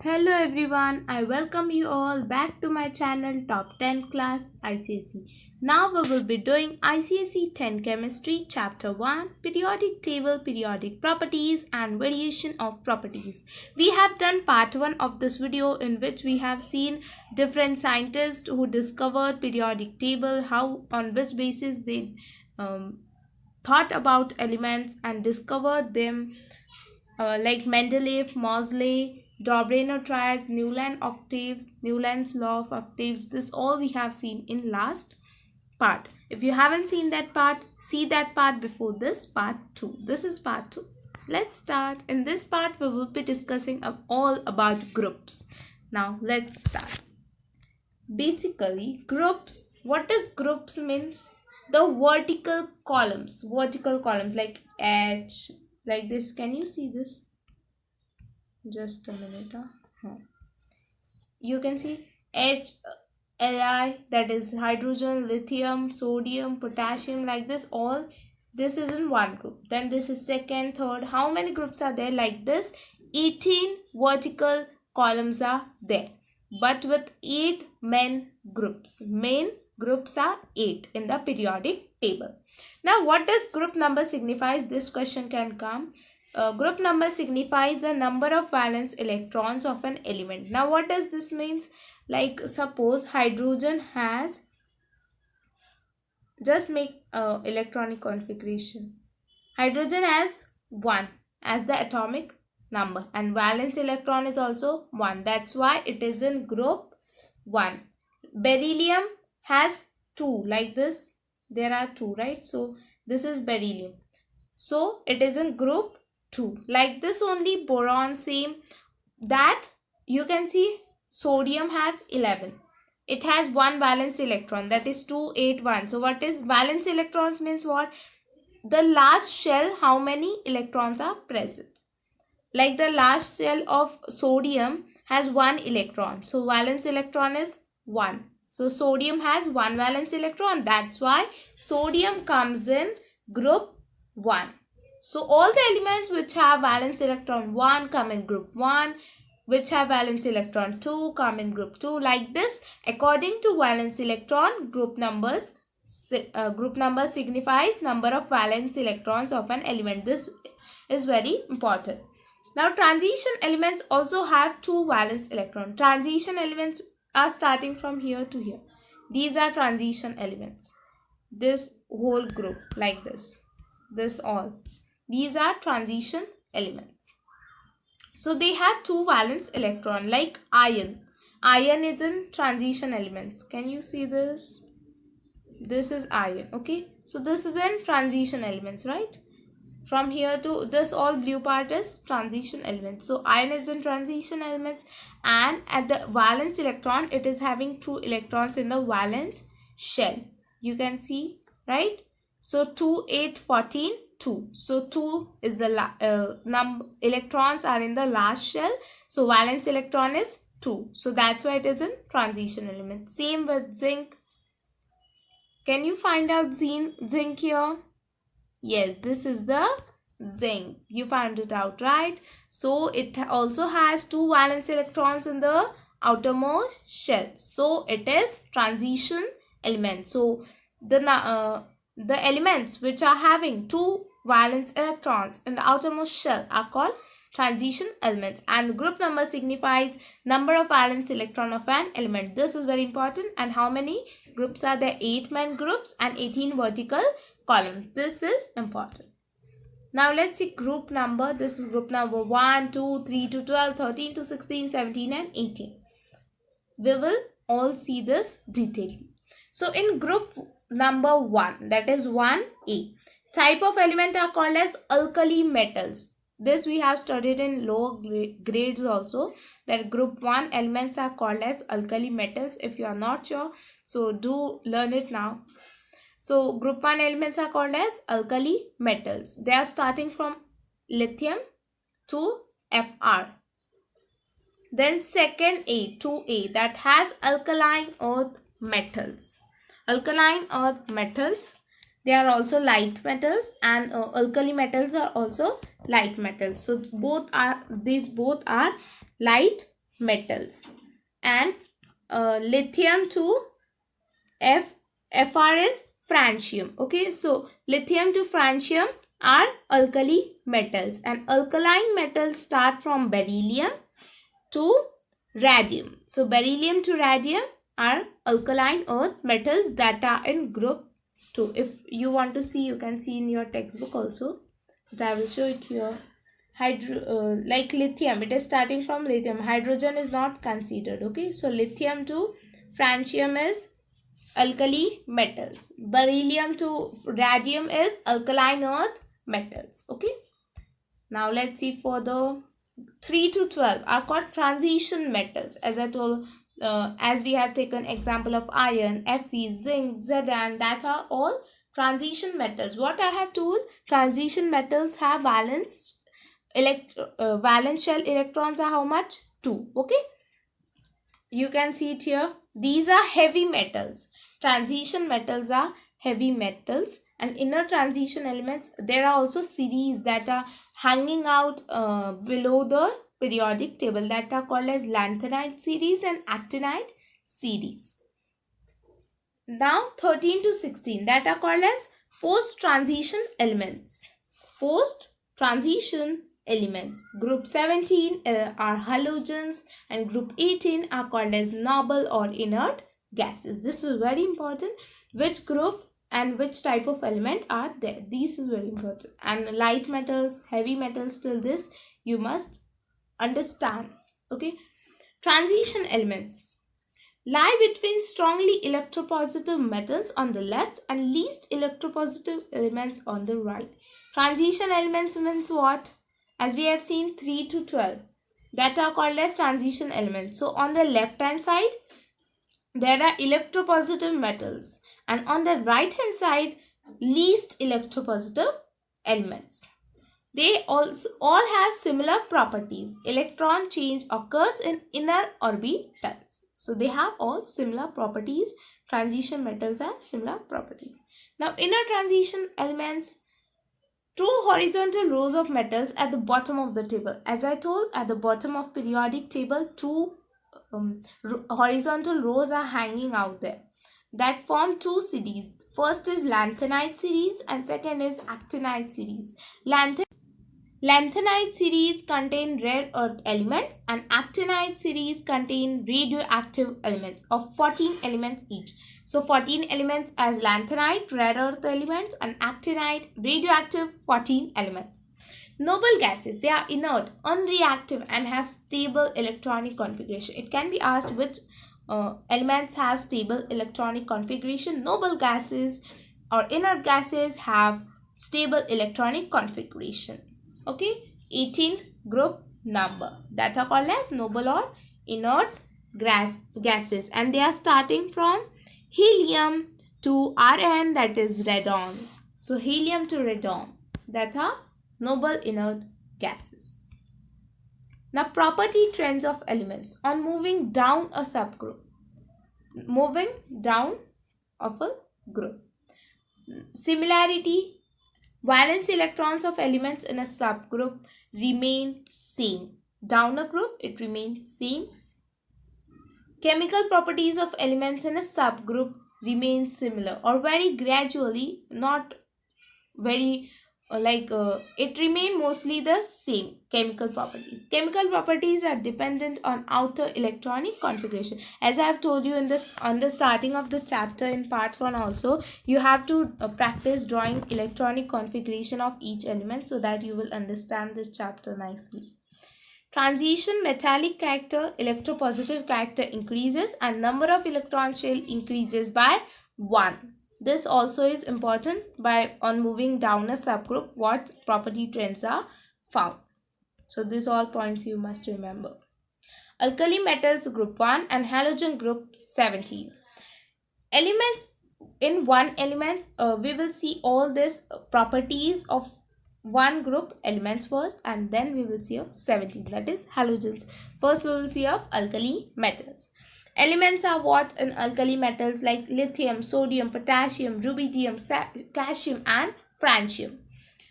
Hello everyone, I welcome you all back to my channel Top 10 Class ICSE. Now we will be doing ICSE 10 Chemistry Chapter 1 Periodic Table, Periodic Properties and Variation of Properties. We have done part 1 of this video in which we have seen different scientists who discovered periodic table, how on which basis they thought about elements and discovered them like Mendeleev, Moseley, Dobreno triads, Newland octaves, Newland's law of octaves. This all we have seen in last part. If you haven't seen that part, see that part before this part 2. This is part 2. Let's start. In this part, we will be discussing all about groups. Now, let's start. Basically, groups, what does groups means? The vertical columns like H, like this. Can you see this? Just a minute. You can see HLi, that is hydrogen, lithium, sodium, potassium, like this. All this is in one group. Then this is second, third. How many groups are there like this? 18 vertical columns are there, but with 8 main groups. Main groups are 8 in the periodic table. Now, what does group number signifies? This question can come. Group number signifies the number of valence electrons of an element. Now, what does this means? Like, suppose hydrogen has, just make electronic configuration. Hydrogen has 1 as the atomic number and valence electron is also 1. That's why it is in group 1. Beryllium has 2, like this. There are 2, right? So, this is beryllium. So, it is in group 2. Like this only. Boron, same. That you can see sodium has 11. It has 1 valence electron, that is 2, 8, 1. So, what is valence electrons means what? The last shell, how many electrons are present. Like the last shell of sodium has 1 electron. So, valence electron is 1. So, sodium has 1 valence electron. That's why sodium comes in group 1. So, all the elements which have valence electron 1 come in group 1. Which have valence electron 2 come in group 2. Like this, according to valence electron, group number signifies number of valence electrons of an element. This is very important. Now, transition elements also have 2 valence electrons. Transition elements are starting from here to here. These are transition elements. This whole group like this. This all. These are transition elements. So, they have 2 valence electron like iron. Iron is in transition elements. Can you see this? This is iron. Okay. So, this is in transition elements, right? From here to this, all blue part is transition elements. So, iron is in transition elements and at the valence electron, it is having 2 electrons in the valence shell. You can see, right? So, 2, 8, 14, 2. So, 2 is the electrons are in the last shell. So, valence electron is 2. So, that's why it is in transition element. Same with zinc. Can you find out zinc here? Yes, this is the zinc. You found it out, right? So, it also has 2 valence electrons in the outermost shell. So, it is transition element. So, the elements which are having 2 valence electrons in the outermost shell are called transition elements, and group number signifies number of valence electron of an element. This is very important. And how many groups are there? 8 main groups and 18 vertical columns. This is important. Now, let's see group number. This is group number 1, 2, 3 to 12, 13 to 16, 17 and 18. We will all see this detailedly. So, in group number 1, that is 1A, type of element are called as alkali metals. This we have studied in lower grades also, that group 1 elements are called as alkali metals. If you are not sure, so do learn it now. So, group 1 elements are called as alkali metals. They are starting from lithium to Fr. Then second A, 2A, that has alkaline earth metals. Alkaline earth metals, they are also light metals, and alkali metals are also light metals. So, these both are light metals. And lithium to Fr is francium. Okay, so lithium to francium are alkali metals, and alkaline metals start from beryllium to radium. So beryllium to radium are alkaline earth metals that are in group 2. If you want to see, you can see in your textbook also, but I will show it here. Like lithium, it is starting from lithium. Hydrogen is not considered. Okay, so lithium to francium is alkali metals. Beryllium to radium is alkaline earth metals. Okay, now let's see for the 3 to 12 are called transition metals. As I told, as we have taken example of iron, Fe, zinc, Zn, that are all transition metals. What I have told, transition metals have valence shell electrons are how much? 2. Okay, you can see it here. These are heavy metals. Transition metals are heavy metals, and inner transition elements, there are also series that are hanging out below the periodic table that are called as lanthanide series and actinide series. Now 13 to 16 that are called as post transition elements. Post transition elements. Group 17 are halogens, and group 18 are called as noble or inert gases. This is very important. Which group and which type of element are there? This is very important. And light metals, heavy metals, till this you must understand. Okay. Transition elements lie between strongly electropositive metals on the left and least electropositive elements on the right. Transition elements means what? As we have seen 3 to 12, that are called as transition elements. So on the left hand side, there are electropositive metals, and on the right hand side, least electropositive elements. They also all have similar properties. Electron change occurs in inner orbitals. So they have all similar properties. Transition metals have similar properties. Now inner transition elements, two horizontal rows of metals at the bottom of the table. As I told, at the bottom of periodic table, two horizontal rows are hanging out there that form two series. First is lanthanide series and second is actinide series. Lanthanide series contain rare earth elements, and actinide series contain radioactive elements of 14 elements each. So 14 elements as lanthanide, rare earth elements, and actinide, radioactive 14 elements. Noble gases, they are inert, unreactive, and have stable electronic configuration. It can be asked which elements have stable electronic configuration. Noble gases or inert gases have stable electronic configuration. Okay, 18th group number that are called as noble or inert gases, and they are starting from helium to Rn, that is radon. So helium to radon, that are noble inert gases. Now property trends of elements on moving down a subgroup. Moving down of a group. Similarity, valence electrons of elements in a subgroup remain same. Down a group, it remains same. Chemical properties of elements in a subgroup remain similar or very gradually, not very it remain mostly the same. Chemical properties are dependent on outer electronic configuration. As I have told you in this on the starting of the chapter in part 1 also, you have to practice drawing electronic configuration of each element so that you will understand this chapter nicely. Transition metallic character, electropositive character increases, and number of electron shell increases by 1. This also is important. By on moving down a subgroup, what property trends are found. So these all points you must remember. Alkali metals group 1 and halogen group 17. Elements in one element, we will see all these properties of one group elements first, and then we will see of 17, that is halogens. First we will see of alkali metals. Elements are what in alkali metals, like lithium, sodium, potassium, rubidium, calcium, and francium.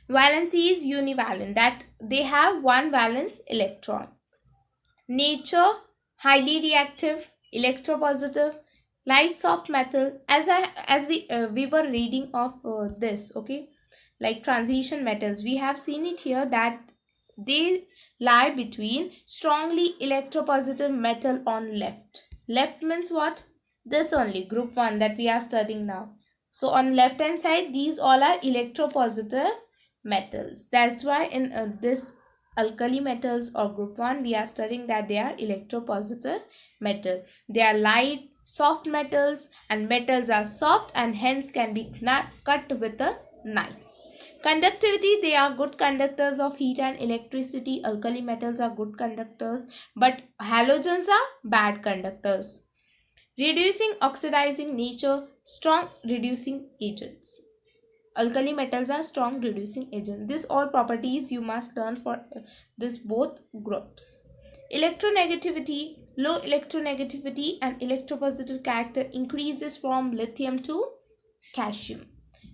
Valency is univalent, that they have one valence electron. Nature highly reactive, electropositive, light soft metal. As we were reading of this, okay, like transition metals, we have seen it here that they lie between strongly electropositive metal on left. Left means what? This only, group 1 that we are studying now. So on left hand side, these all are electropositive metals. That's why in this alkali metals or group 1, we are studying that they are electropositive metal. They are light, soft metals, and metals are soft and hence can be cut with a knife. Conductivity, they are good conductors of heat and electricity. Alkali metals are good conductors, but halogens are bad conductors. Reducing, oxidizing nature, strong reducing agents. Alkali metals are strong reducing agents. These all properties you must learn for this both groups. Electronegativity, low electronegativity and electropositive character increases from lithium to calcium.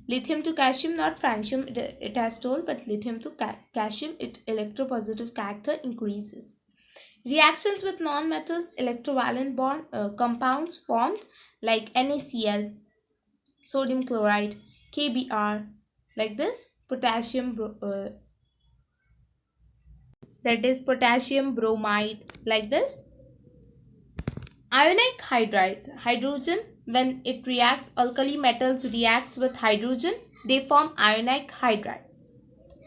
Lithium to calcium, not francium, it has told, but lithium to calcium, its electropositive character increases. Reactions with non-metals, electrovalent bond compounds formed like NaCl, sodium chloride, KBr, like this, that is potassium bromide, like this. Ionic hydrides, hydrogen, when it reacts, alkali metals reacts with hydrogen, they form ionic hydrides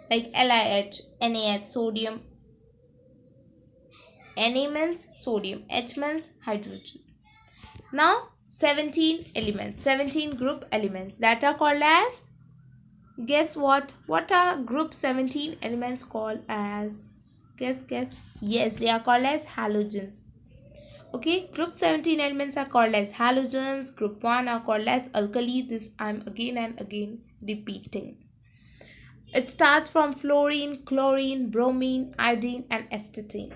like LiH, NaH, sodium. Na means sodium, H means hydrogen. Now 17 elements, 17 group elements that are called as, guess what? What are group 17 elements called as? Guess. Yes, they are called as halogens. Okay, group 17 elements are called as halogens. Group 1 are called as alkali. This I'm again and again repeating. It starts from fluorine, chlorine, bromine, iodine and astatine.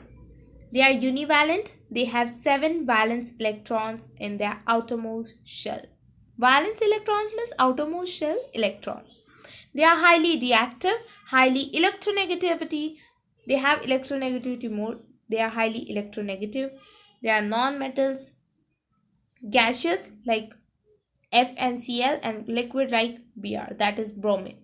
They are univalent. They have 7 valence electrons in their outermost shell. Valence electrons means outermost shell electrons. They are highly reactive, highly electronegativity. They have electronegativity mode. They are highly electronegative. They are non-metals, gaseous like FnCl and liquid like Br, that is bromine.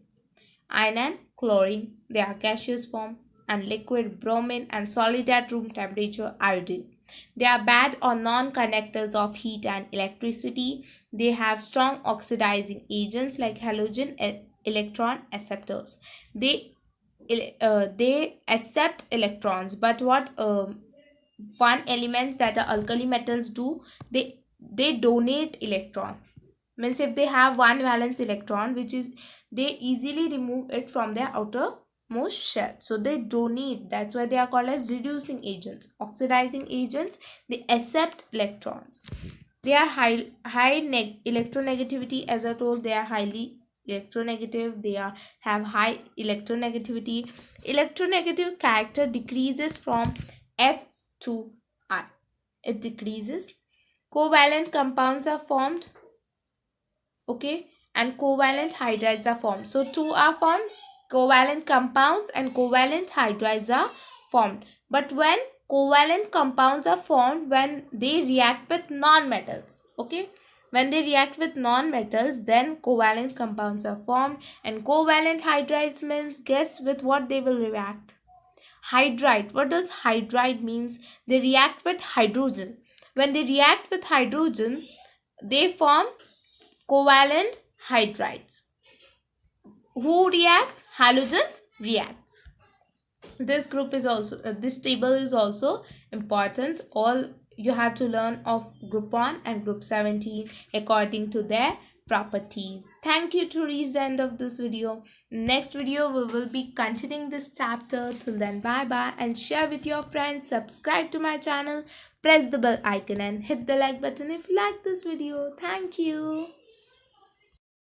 Iron and chlorine, they are gaseous form, and liquid bromine, and solid at room temperature iodine. They are bad or non-conductors of heat and electricity. They have strong oxidizing agents like halogen electron acceptors. They accept electrons, but what one elements that the alkali metals do, they donate electron. Means if they have one valence electron, which is they easily remove it from their outermost shell, so they donate. That's why they are called as reducing agents, oxidizing agents. They accept electrons. They are high electronegativity. As I told, they are highly electronegative. They have high electronegativity. Electronegative character decreases from F to I. It decreases. Covalent compounds are formed, okay, and covalent hydrides are formed. So two are formed, covalent compounds and covalent hydrides are formed. But when covalent compounds are formed, when they react with non-metals, okay, when they react with non-metals, then covalent compounds are formed. And covalent hydrides means, guess with what they will react? Hydride. What does hydride means? They react with hydrogen. When they react with hydrogen, they form covalent hydrides. Who reacts? Halogens reacts. This group is also this table is also important. All you have to learn of group 1 and group 17 according to their properties. Thank you to reach the end of this video. Next video we will be continuing this chapter. Till then, bye bye, and share with your friends. Subscribe to my channel, press the bell icon and hit the like button if you like this video. Thank you.